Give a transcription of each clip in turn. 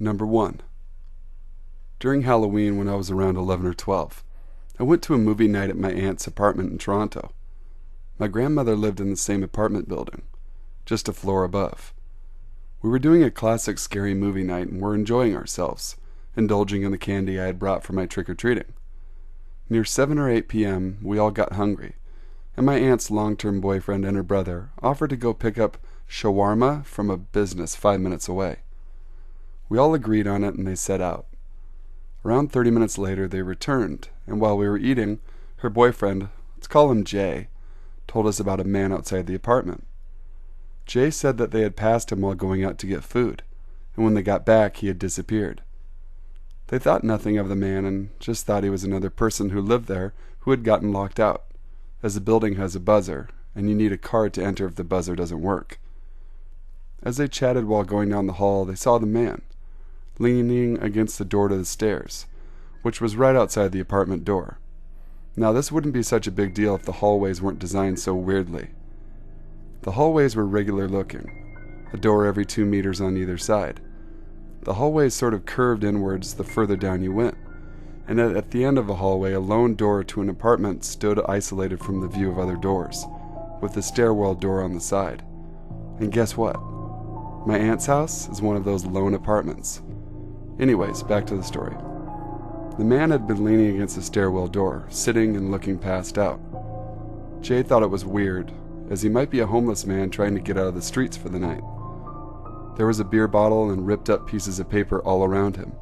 Number 1. During Halloween when I was around 11 or 12, I went to a movie night at my aunt's apartment in Toronto. My grandmother lived in the same apartment building, just a floor above. We were doing a classic scary movie night and were enjoying ourselves, indulging in the candy I had brought for my trick-or-treating. Near 7 or 8 p.m., we all got hungry, and my aunt's long-term boyfriend and her brother offered to go pick up shawarma from a business 5 minutes away. We all agreed on it and they set out. Around 30 minutes later, they returned, and while we were eating, her boyfriend, let's call him Jay, told us about a man outside the apartment. Jay said that they had passed him while going out to get food, and when they got back, he had disappeared. They thought nothing of the man and just thought he was another person who lived there who had gotten locked out, as the building has a buzzer, and you need a card to enter if the buzzer doesn't work. As they chatted while going down the hall, they saw the man, leaning against the door to the stairs, which was right outside the apartment door. Now, this wouldn't be such a big deal if the hallways weren't designed so weirdly. The hallways were regular looking, a door every 2 meters on either side. The hallways sort of curved inwards the further down you went, and at the end of the hallway, a lone door to an apartment stood isolated from the view of other doors, with the stairwell door on the side. And guess what? My aunt's house is one of those lone apartments. Anyways, back to the story. The man had been leaning against the stairwell door, sitting and looking passed out. Jay thought it was weird, as he might be a homeless man trying to get out of the streets for the night. There was a beer bottle and ripped up pieces of paper all around him,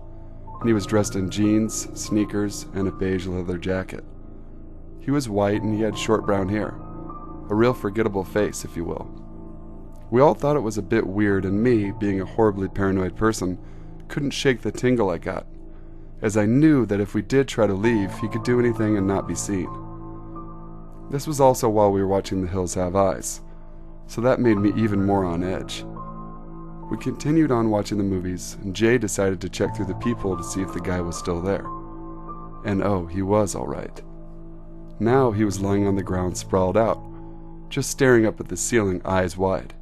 and he was dressed in jeans, sneakers, and a beige leather jacket. He was white and he had short brown hair, a real forgettable face, if you will. We all thought it was a bit weird, and me, being a horribly paranoid person, couldn't shake the tingle I got, as I knew that if we did try to leave, he could do anything and not be seen. This was also while we were watching The Hills Have Eyes, so that made me even more on edge. We continued on watching the movies, and Jay decided to check through the peephole to see if the guy was still there. And oh, he was all right. Now he was lying on the ground sprawled out, just staring up at the ceiling, eyes wide.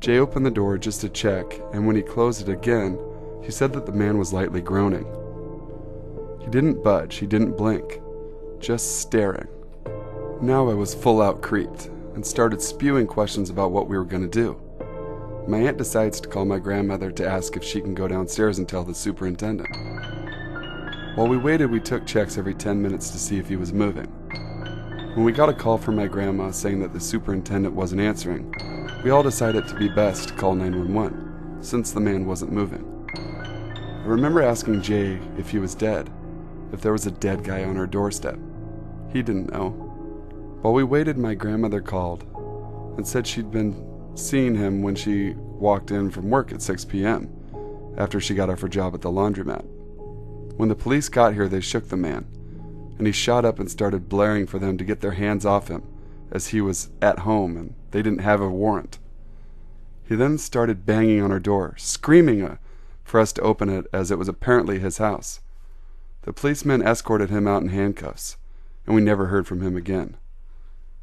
Jay opened the door just to check, and when he closed it again, he said that the man was lightly groaning. He didn't budge, he didn't blink, just staring. Now I was full out creeped, and started spewing questions about what we were going to do. My aunt decides to call my grandmother to ask if she can go downstairs and tell the superintendent. While we waited, we took checks every 10 minutes to see if he was moving. When we got a call from my grandma saying that the superintendent wasn't answering, we all decided it to be best to call 911, since the man wasn't moving. I remember asking Jay if he was dead, if there was a dead guy on our doorstep. He didn't know. While we waited, my grandmother called and said she'd been seeing him when she walked in from work at 6 p.m. after she got off her job at the laundromat. When the police got here, they shook the man, and he shot up and started blaring for them to get their hands off him, as he was at home and they didn't have a warrant. He then started banging on our door, screaming for us to open it, as it was apparently his house. The policemen escorted him out in handcuffs, and we never heard from him again.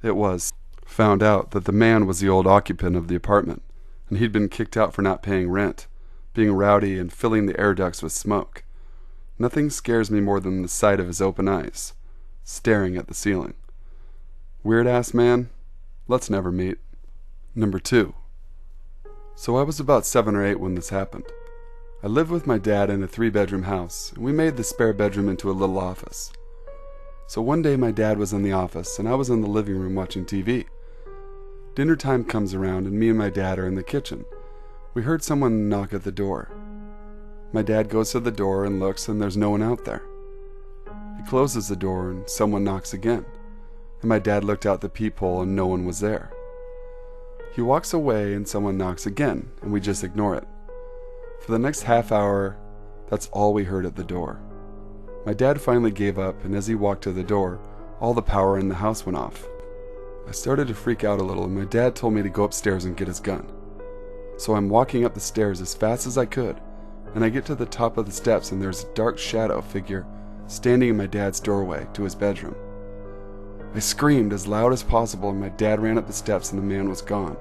It was found out that the man was the old occupant of the apartment, and he'd been kicked out for not paying rent, being rowdy and filling the air ducts with smoke. Nothing scares me more than the sight of his open eyes, staring at the ceiling. Weird-ass man, let's never meet. Number 2. So I was about 7 or 8 when this happened. I lived with my dad in a 3-bedroom house, and we made the spare bedroom into a little office. So one day my dad was in the office, and I was in the living room watching TV. Dinner time comes around, and me and my dad are in the kitchen. We heard someone knock at the door. My dad goes to the door and looks, and there's no one out there. He closes the door, and someone knocks again, and my dad looked out the peephole, and no one was there. He walks away, and someone knocks again, and we just ignore it. For the next half hour, that's all we heard at the door. My dad finally gave up, and as he walked to the door, all the power in the house went off. I started to freak out a little, and my dad told me to go upstairs and get his gun. So I'm walking up the stairs as fast as I could, and I get to the top of the steps, and there's a dark shadow figure standing in my dad's doorway to his bedroom. I screamed as loud as possible, and my dad ran up the steps, and the man was gone.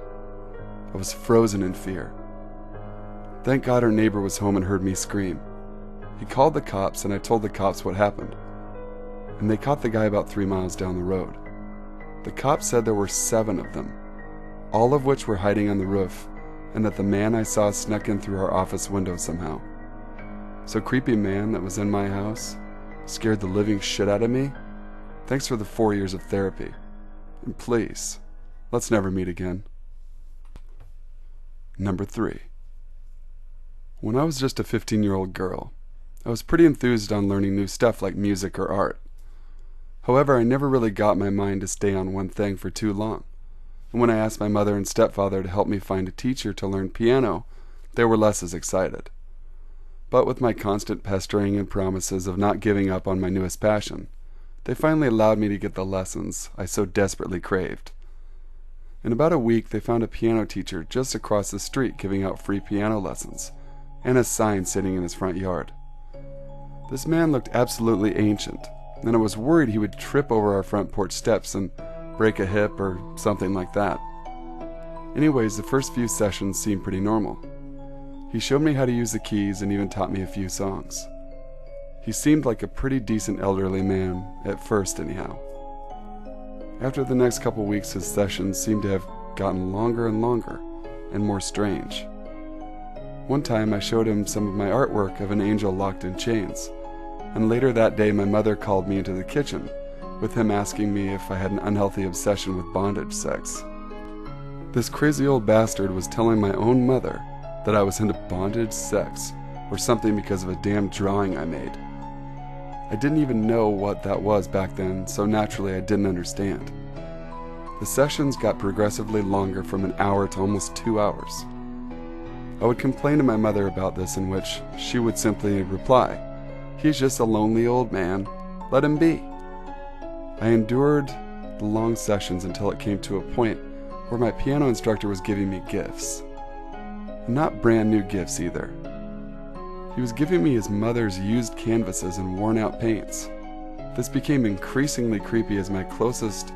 I was frozen in fear. Thank God our neighbor was home and heard me scream. He called the cops, and I told the cops what happened. And they caught the guy about 3 miles down the road. The cops said there were 7 of them, all of which were hiding on the roof, and that the man I saw snuck in through our office window somehow. So creepy man that was in my house scared the living shit out of me. Thanks for the 4 years of therapy. And please, let's never meet again. Number 3. When I was just a 15-year-old girl, I was pretty enthused on learning new stuff like music or art. However, I never really got my mind to stay on one thing for too long. And when I asked my mother and stepfather to help me find a teacher to learn piano, they were less as excited. But with my constant pestering and promises of not giving up on my newest passion, they finally allowed me to get the lessons I so desperately craved. In about a week, they found a piano teacher just across the street giving out free piano lessons, and a sign sitting in his front yard. This man looked absolutely ancient, and I was worried he would trip over our front porch steps and break a hip or something like that. Anyways, the first few sessions seemed pretty normal. He showed me how to use the keys and even taught me a few songs. He seemed like a pretty decent elderly man, at first anyhow. After the next couple weeks, his sessions seemed to have gotten longer and longer, and more strange. One time I showed him some of my artwork of an angel locked in chains, and later that day my mother called me into the kitchen, with him asking me if I had an unhealthy obsession with bondage sex. This crazy old bastard was telling my own mother that I was into bondage sex, or something because of a damn drawing I made. I didn't even know what that was back then, so naturally I didn't understand. The sessions got progressively longer from an hour to almost 2 hours. I would complain to my mother about this, in which she would simply reply, "He's just a lonely old man. Let him be." I endured the long sessions until it came to a point where my piano instructor was giving me gifts. And not brand new gifts either. He was giving me his mother's used canvases and worn out paints. This became increasingly creepy as my closet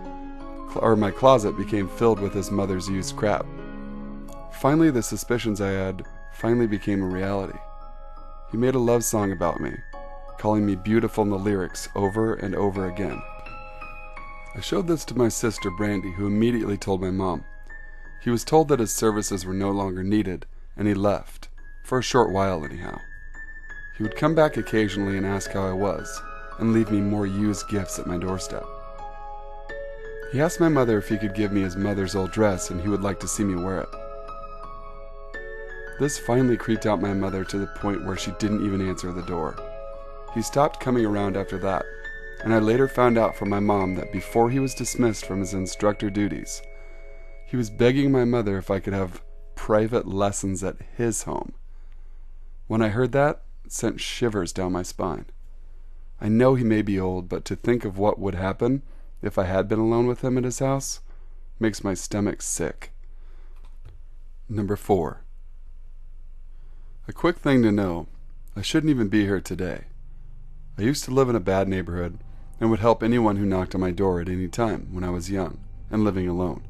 became filled with his mother's used crap. Finally, the suspicions I had became a reality. He made a love song about me, calling me beautiful in the lyrics over and over again. I showed this to my sister Brandy, who immediately told my mom. He was told that his services were no longer needed, and he left, for a short while anyhow. He would come back occasionally and ask how I was, and leave me more used gifts at my doorstep. He asked my mother if he could give me his mother's old dress and he would like to see me wear it. This finally creeped out my mother to the point where she didn't even answer the door. He stopped coming around after that, and I later found out from my mom that before he was dismissed from his instructor duties, he was begging my mother if I could have private lessons at his home. When I heard that, it sent shivers down my spine. I know he may be old, but to think of what would happen if I had been alone with him at his house makes my stomach sick. Number 4. A quick thing to know, I shouldn't even be here today. I used to live in a bad neighborhood and would help anyone who knocked on my door at any time when I was young and living alone.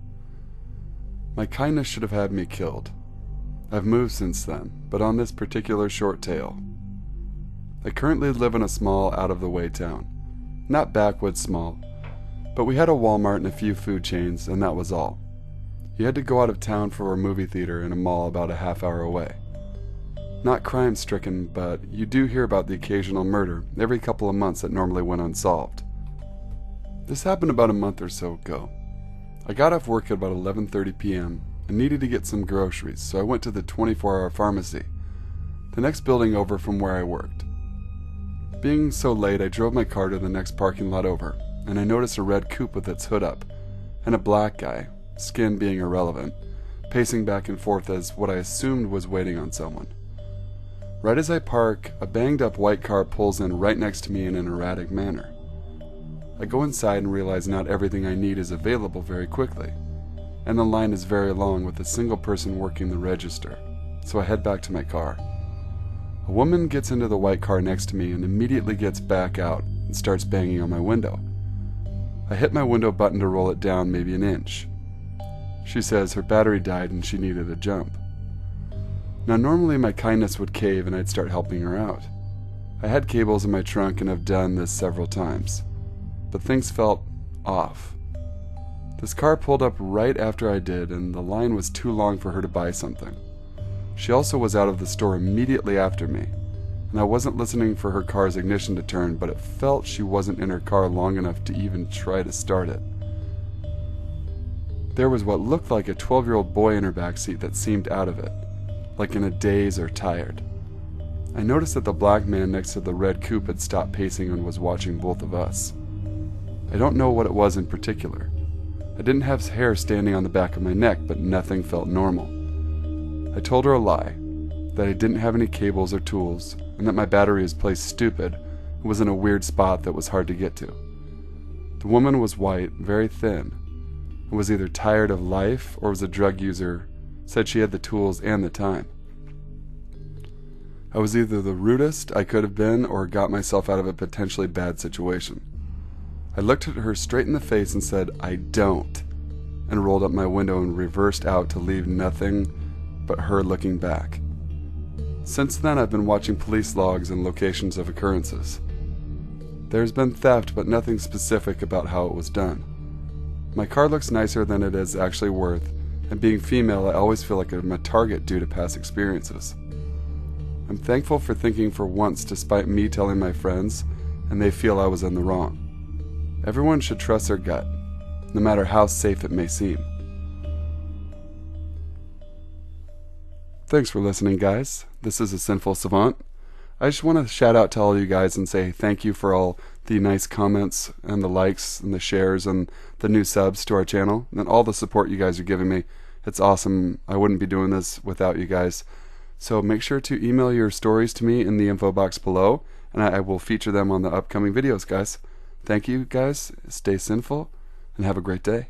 My kindness should have had me killed. I've moved since then, but on this particular short tale. I currently live in a small, out-of-the-way town. Not backwoods small, but we had a Walmart and a few food chains, and that was all. You had to go out of town for a movie theater in a mall about a half-hour away. Not crime-stricken, but you do hear about the occasional murder every couple of months that normally went unsolved. This happened about a month or so ago. I got off work at about 11:30 p.m. and needed to get some groceries, so I went to the 24-hour pharmacy, the next building over from where I worked. Being so late, I drove my car to the next parking lot over, and I noticed a red coupe with its hood up, and a black guy, skin being irrelevant, pacing back and forth as what I assumed was waiting on someone. Right as I park, a banged-up white car pulls in right next to me in an erratic manner. I go inside and realize not everything I need is available very quickly, and the line is very long with a single person working the register, so I head back to my car. A woman gets into the white car next to me and immediately gets back out and starts banging on my window. I hit my window button to roll it down maybe an inch. She says her battery died and she needed a jump. Now normally my kindness would cave and I'd start helping her out. I had cables in my trunk and have done this several times, but things felt off. This car pulled up right after I did, and the line was too long for her to buy something. She also was out of the store immediately after me, and I wasn't listening for her car's ignition to turn, but it felt she wasn't in her car long enough to even try to start it. There was what looked like a 12-year-old boy in her backseat that seemed out of it, like in a daze or tired. I noticed that the black man next to the red coupe had stopped pacing and was watching both of us. I don't know what it was in particular. I didn't have hair standing on the back of my neck, but nothing felt normal. I told her a lie, that I didn't have any cables or tools, and that my battery was placed stupid and was in a weird spot that was hard to get to. The woman was white, very thin, and was either tired of life or was a drug user, said she had the tools and the time. I was either the rudest I could have been or got myself out of a potentially bad situation. I looked at her straight in the face and said, "I don't," and rolled up my window and reversed out to leave nothing but her looking back. Since then, I've been watching police logs and locations of occurrences. There's been theft, but nothing specific about how it was done. My car looks nicer than it is actually worth, and being female, I always feel like I'm a target due to past experiences. I'm thankful for thinking for once despite me telling my friends, and they feel I was in the wrong. Everyone should trust their gut, no matter how safe it may seem. Thanks for listening, guys. This is a Sinful Savant. I just want to shout out to all you guys and say thank you for all the nice comments and the likes and the shares and the new subs to our channel and all the support you guys are giving me. It's awesome. I wouldn't be doing this without you guys. So make sure to email your stories to me in the info box below, and I will feature them on the upcoming videos, guys. Thank you, guys. Stay sinful, and have a great day.